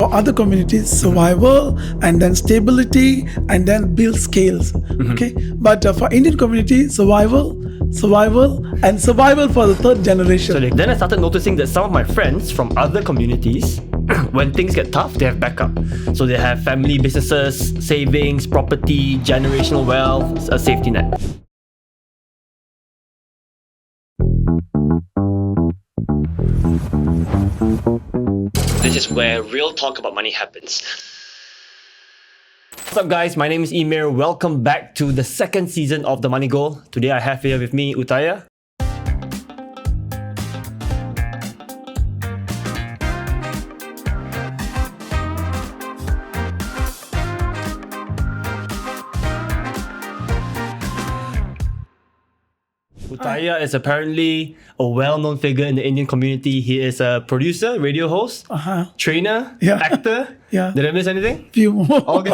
For other communities, survival and then stability and then build scales. Okay, but for Indian community, survival, and survival for the third generation. So then I started noticing that some of my friends from other communities, when things get tough, they have backup. So they have family businesses, savings, property, generational wealth, a safety net. This is where real talk about money happens. What's up, guys? My name is Emir. Welcome back to the second season of The Money Goal. Today I have here with me Utaya. Utaya is apparently a well-known figure in the Indian community. He is a producer, radio host, trainer, actor. Did I miss anything? Few more. Okay.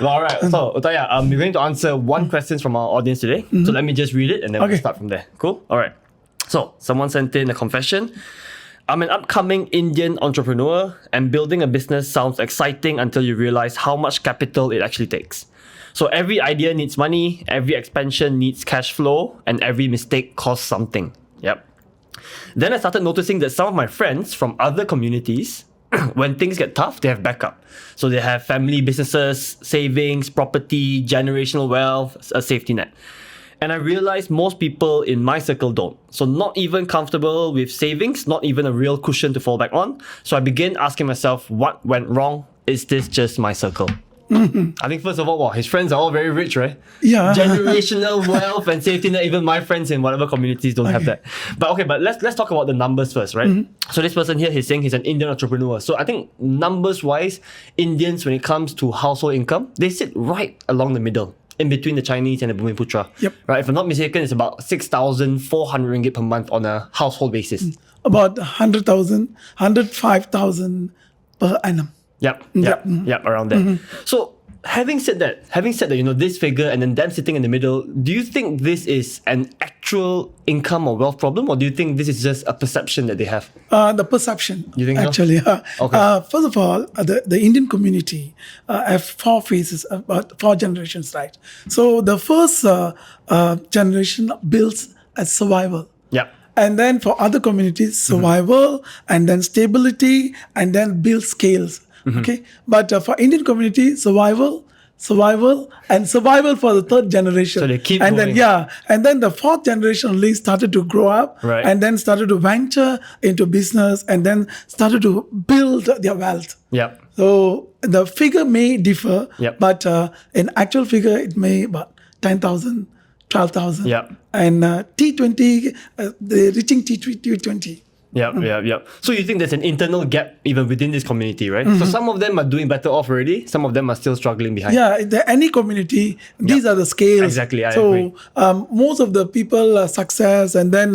Well, all right. So, Utaya, we're going to answer one question from our audience today. So let me just read it and then we'll start from there. Cool? All right. So, someone sent in a confession. I'm an upcoming Indian entrepreneur and building a business sounds exciting until you realize how much capital it actually takes. So every idea needs money, every expansion needs cash flow, and every mistake costs something. Yep. Then I started noticing that some of my friends from other communities, when things get tough, they have backup. So they have family businesses, savings, property, generational wealth, a safety net. And I realized most people in my circle don't. So not even comfortable with savings, not even a real cushion to fall back on. So I began asking myself, what went wrong? Is this just my circle? I think first of all, his friends are all very rich, right? Yeah. Generational wealth and safety net. Even my friends in whatever communities don't have that. But let's talk about the numbers first, right? So this person here, he's saying he's an Indian entrepreneur. So I think numbers-wise, Indians, when it comes to household income, they sit right along the middle, in between the Chinese and the Bumiputra. Yep. Right? If I'm not mistaken, it's about 6,400 ringgit per month on a household basis. About 100,000, 105,000 per annum. Yep, around there. So having said that, this figure and then them sitting in the middle, do you think this is an actual income or wealth problem, or do you think this is just a perception that they have? The perception. You think actually? So? Okay. First of all, the Indian community have four phases, about 4 generations, right? So the first generation builds as survival. Yep. And then for other communities, survival and then stability and then build scales. Okay, but for Indian community, survival, and survival for the third generation. So they keep and going. then and then the fourth generation only started to grow up, right, and then started to venture into business, and then started to build their wealth. Yep. So the figure may differ, but in actual figure it may about 10,000, 12,000. Yep. And T20, they're reaching T20. Yep. So you think there's an internal gap even within this community, right? So some of them are doing better off already, some of them are still struggling behind. Yeah, any community, these are the scales. Exactly, I agree. Most of the people success and then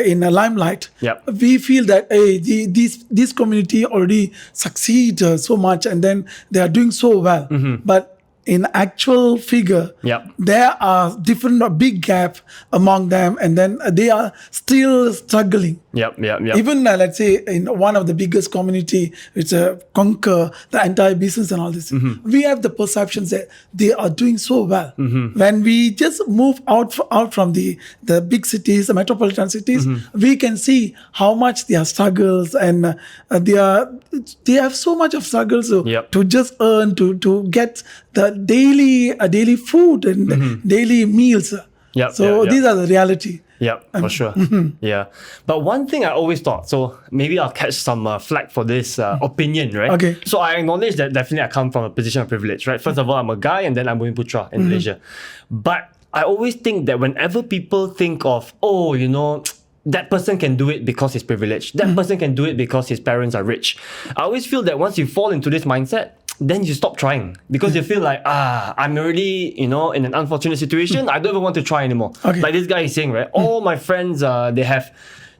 in a limelight, we feel that this community already succeed so much and then they are doing so well. But in actual figure, there are different big gap among them, and then they are still struggling. Even let's say in one of the biggest community, which conquer the entire business and all this, we have the perceptions that they are doing so well. When we just move out from the big cities, the metropolitan cities, we can see how much their struggles, and they have so much of struggles to just earn, to get the daily food and daily meals. These are the reality. For sure. But one thing I always thought, so maybe I'll catch some flack for this opinion, right? Okay. So I acknowledge that definitely I come from a position of privilege, right? First of all, I'm a guy and then I'm Bumiputra in Malaysia. But I always think that whenever people think of, that person can do it because he's privileged, that person can do it because his parents are rich, I always feel that once you fall into this mindset, then you stop trying because you feel like, I'm already, in an unfortunate situation. I don't even want to try anymore. Like this guy is saying, right? All my friends, they have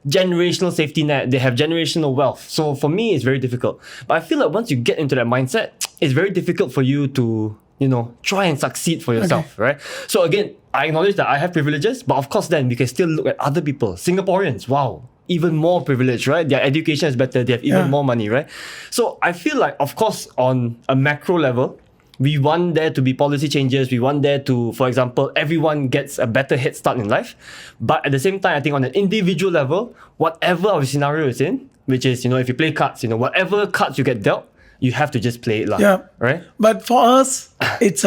generational safety net, they have generational wealth. So for me, it's very difficult. But I feel like once you get into that mindset, it's very difficult for you to, try and succeed for yourself, right? So again, I acknowledge that I have privileges, but of course then we can still look at other people. Singaporeans, wow. even more privileged, right? Their education is better, they have even more money, right? So I feel like, of course, on a macro level, we want there to be policy changes. We want there to, for example, everyone gets a better head start in life. But at the same time, I think on an individual level, whatever our scenario is in, which is, if you play cards, whatever cards you get dealt, you have to just play it lah, right? But for us, it's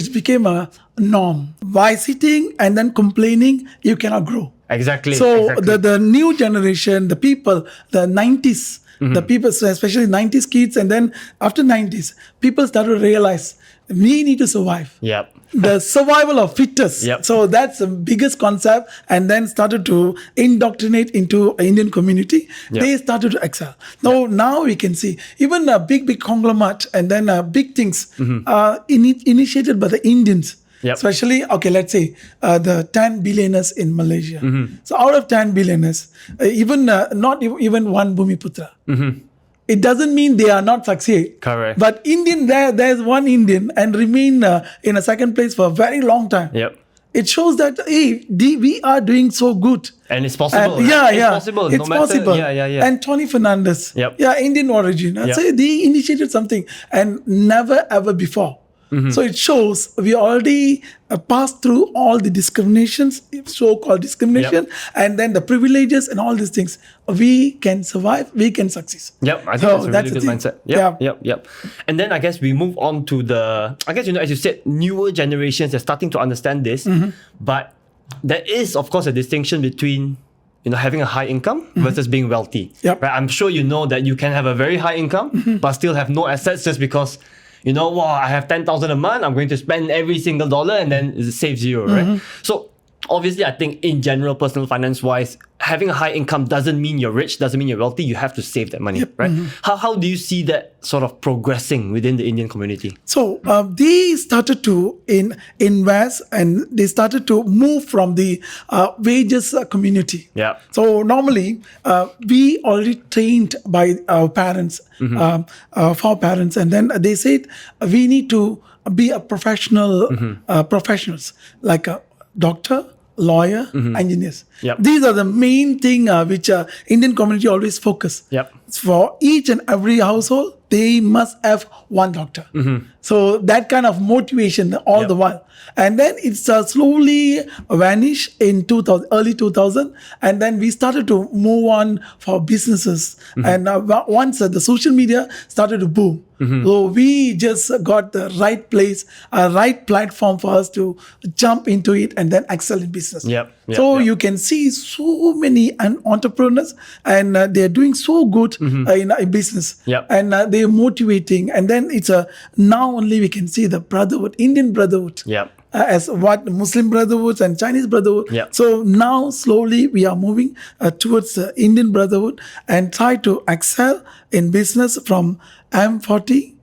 became a norm. By sitting and then complaining, you cannot grow. Exactly. So the new generation, the people, the 90s, the people, especially 90s kids, and then after 90s, people started to realize we need to survive. Yep. The survival of fittest. Yep. So that's the biggest concept, and then started to indoctrinate into Indian community. Yep. They started to excel. Now we can see even a big conglomerate and then big things initiated by the Indians. Yep. Especially, let's say the 10 billionaires in Malaysia. So out of 10 billionaires, not even one Bhumiputra. It doesn't mean they are not succeed. Correct. But there's one Indian and remain in a second place for a very long time. Yep. It shows that we are doing so good. And it's possible. And, It's possible. It's possible. And Tony Fernandez, Indian origin. I'd say they initiated something and never ever before. So it shows we already passed through all the discriminations, so-called discrimination, and then the privileges and all these things. We can survive, we can succeed. Yep, I think that's a really good mindset. Yep. And then I guess we move on to as you said, newer generations are starting to understand this, but there is, of course, a distinction between having a high income versus being wealthy. Yep. Right? I'm sure you know that you can have a very high income, but still have no assets just because I have 10,000 a month, I'm going to spend every single dollar and then save zero, right? So obviously, I think in general, personal finance wise, having a high income doesn't mean you're rich, doesn't mean you're wealthy. You have to save that money, right? How do you see that sort of progressing within the Indian community? So they started to invest and they started to move from the wages community. Yeah. So normally we already trained by our parents, for parents, and then they said we need to be a professionals like a doctor, lawyer, engineers. Yep. These are the main thing which Indian community always focus. Yep. For each and every household, they must have one doctor. So that kind of motivation all the while. And then it's slowly vanished in early 2000. And then we started to move on for businesses. And once the social media started to boom, so we just got the right place, a right platform for us to jump into it and then excel in business. You can see so many entrepreneurs and they're doing so good in business. And they're motivating. And then it's now only we can see the brotherhood, Indian brotherhood. As what Muslim brotherhoods and Chinese brotherhood. So now slowly we are moving towards the Indian brotherhood and try to excel in business from M40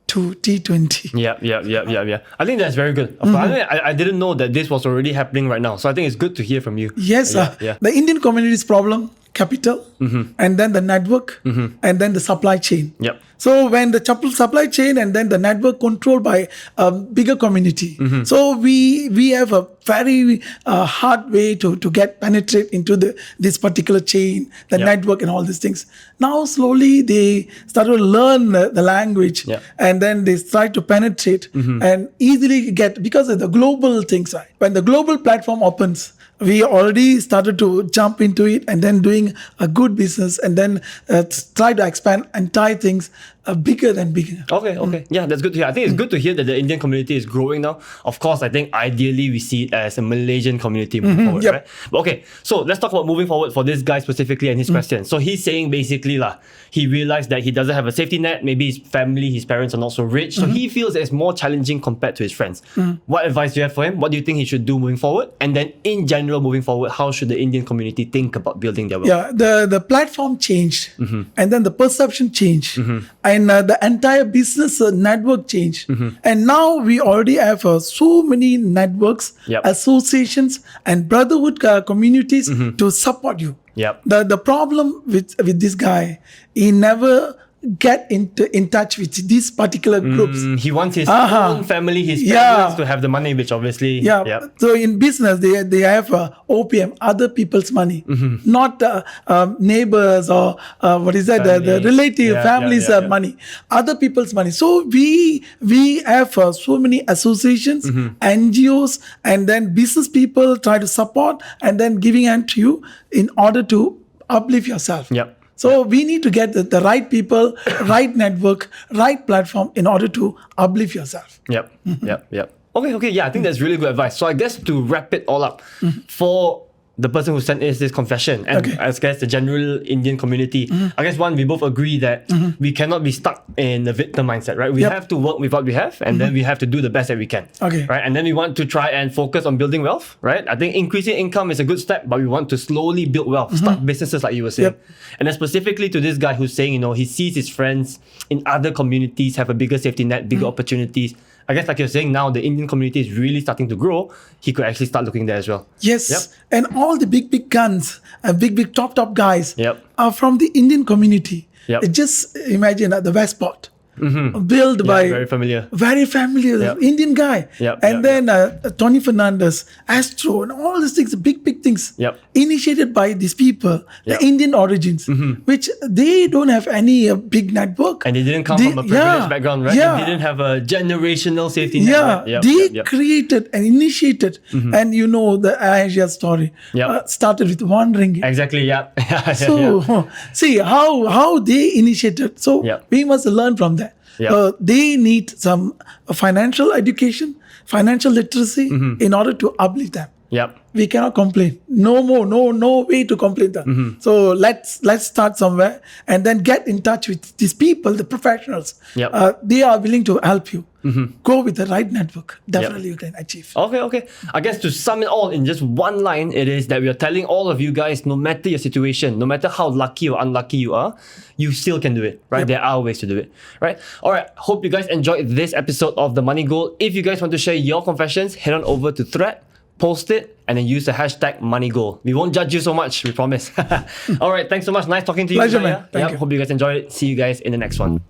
to T20. Yeah. I think that's very good. I didn't know that this was already happening right now. So I think it's good to hear from you. Yes, the Indian community's problem, capital, and then the network, and then the supply chain. So when the supply chain and then the network controlled by a bigger community, so we have a very hard way to get penetrate into this particular chain, the network and all these things. Now slowly they start to learn the language and then they try to penetrate and easily get, because of the global things. When the global platform opens, we already started to jump into it and then doing a good business and then try to expand and tie things bigger than bigger. Okay. Yeah, that's good to hear. I think it's good to hear that the Indian community is growing now. Of course, I think ideally we see it as a Malaysian community moving forward, right? But okay, so let's talk about moving forward for this guy specifically and his question. So he's saying basically he realized that he doesn't have a safety net. Maybe his family, his parents are not so rich. So he feels it's more challenging compared to his friends. What advice do you have for him? What do you think he should do moving forward? And then in general, moving forward, how should the Indian community think about building their wealth? Yeah, the platform changed and then the perception changed and the entire business network changed. And now we already have so many networks, associations and brotherhood communities to support you. The problem with this guy, he never get in touch with these particular groups. He wants his own family, his parents to have the money, which obviously... So in business, they have OPM, other people's money, not neighbors or the relative families' money, other people's money. So we have so many associations, NGOs, and then business people try to support and then giving hand to you in order to uplift yourself. So we need to get the right people, right network, right platform in order to uplift yourself. Okay, yeah, I think that's really good advice. So I guess to wrap it all up, for the person who sent us this confession, and I guess the general Indian community, I guess we both agree that we cannot be stuck in the victim mindset, right? We have to work with what we have, and then we have to do the best that we can, right? And then we want to try and focus on building wealth, right? I think increasing income is a good step, but we want to slowly build wealth, start businesses like you were saying. And then specifically to this guy who's saying, he sees his friends in other communities have a bigger safety net, bigger opportunities. I guess like you're saying now, the Indian community is really starting to grow. He could actually start looking there as well. Yes. And all the big guns, big top guys are from the Indian community. Just imagine the Westport. Built by very familiar Indian guy, and then Tony Fernandez, Astro, and all these things, big things, initiated by these people, the Indian origins, which they don't have any big network, and they didn't come from a privileged background, right? They didn't have a generational safety net. They created and initiated, and the Asia story started with #1. Exactly. So see how they initiated. So we must learn from that. They need some financial education, financial literacy in order to uplift them. We cannot complain. No way to complain them. So let's start somewhere and then get in touch with these people, the professionals. They are willing to help you. Go with the right network. Definitely you can achieve. Okay. I guess to sum it all in just one line, it is that we are telling all of you guys, no matter your situation, no matter how lucky or unlucky you are, you still can do it, right? There are ways to do it, right? All right. Hope you guys enjoyed this episode of The Money Goal. If you guys want to share your confessions, head on over to Thread, post it, and then use the hashtag MoneyGoal. We won't judge you so much, we promise. All right. Thanks so much. Nice talking to you. Pleasure, man. Thank you. Hope you guys enjoyed it. See you guys in the next one.